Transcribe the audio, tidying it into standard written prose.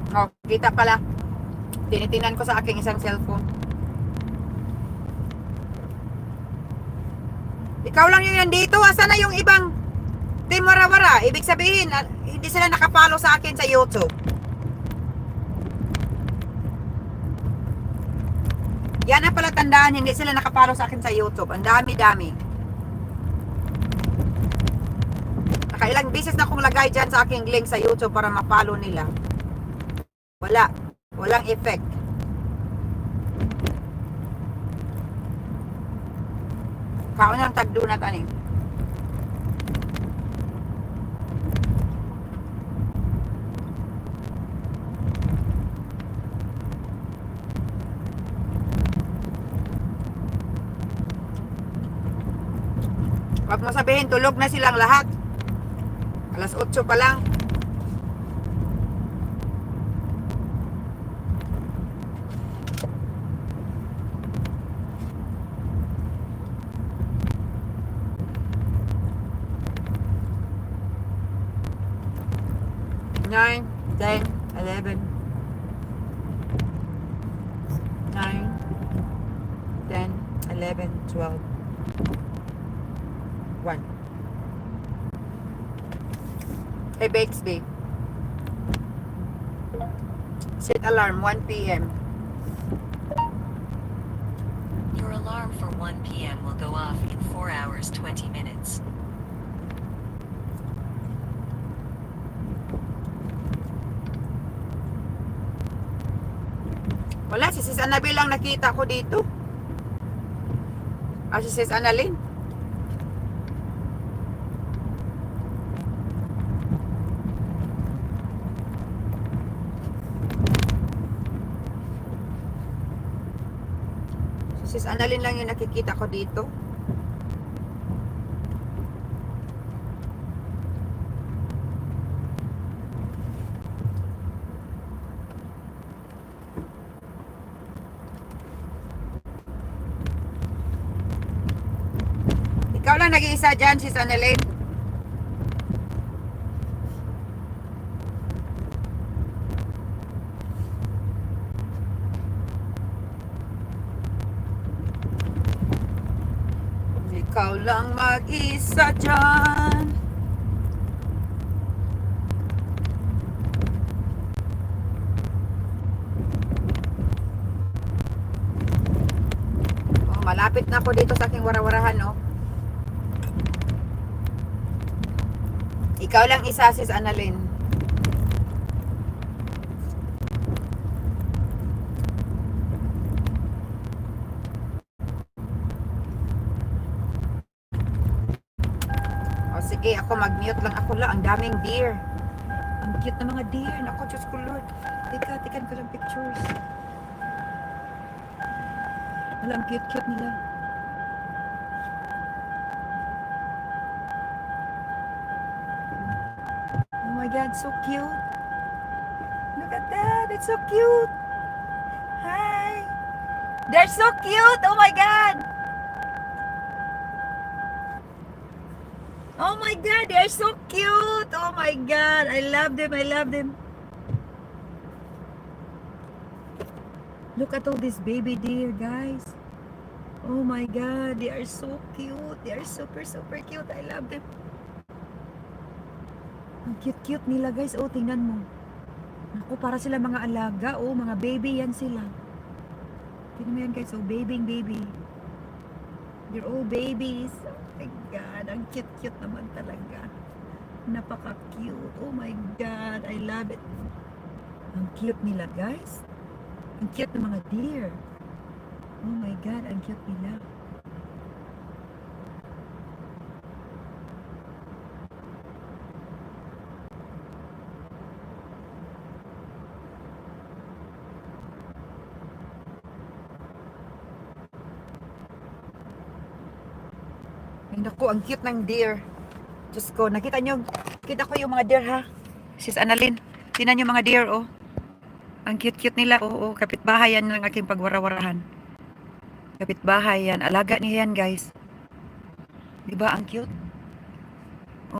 Oh, kita pala. Tinitingnan ko sa aking isang cellphone. Ikaw lang yung nandito. Asa na yung ibang Team Warawara? Ibig sabihin, hindi sila nakapalo sa akin sa YouTube. Yan ang pala tandaan, hindi sila nakapalo sa akin sa YouTube. Ang dami-dami. Nakailang beses na akong lagay dyan sa aking link sa YouTube para mapalo nila. Wala. Walang effect. Kaon ang tagdunat ani. Huwag mo sabihin, tulog na silang lahat. Alas 8 pa lang. Nine, 10, 11. 9, 10, 11, 12. 1. Hey, Bakesby. Set alarm, 1 p.m. Your alarm for 1 p.m. will go off in 4 hours 20 minutes. Wala, si Sis Annabel lang nakita ko dito. Si Sis Annalyn. Si Sis Annalyn lang yung nakikita ko dito. Ikaw lang nag-iisa dyan, Sis Annalyn. Ikaw lang mag-isa dyan. Oh, malapit na ako dito sa aking warawarahan, no? Ikaw lang isa, Sis Annalyn. O sige, ako mag-mute lang ako lang. Ang daming deer. Ang cute na mga deer. Naku, Diyos ko Lord. Tikan ko lang pictures. Wala, ang cute nila. Oh my God, so cute. Look at that. It's so cute. Hi. They're so cute. Oh my God. Oh my God, they are so cute. Oh my God, I love them. I love them. Look at all these baby deer, guys. Oh my God, they are so cute. They are super, super cute. I love them. Ang cute nila, guys. Oh, tingnan mo. Ako, para sila mga alaga. Oh, mga baby yan sila. Tingnan mo yan, guys. Oh, baby. They're all babies. Oh my God, ang cute naman talaga. Napaka-cute. Oh my God, I love it. Ang cute nila, guys. Ang cute ng mga deer. Oh my God, ang cute nila. Ay, naku, ang cute ng deer. Diyos ko, nakita ko yung mga deer, ha? Sis Annalyn, tingnan yung mga deer, oh. Ang cute nila, oh. Kapitbahay yan ng aking pagwarawarahan. Kapitbahay yan. Alaga niya yan, guys. Diba, ang cute?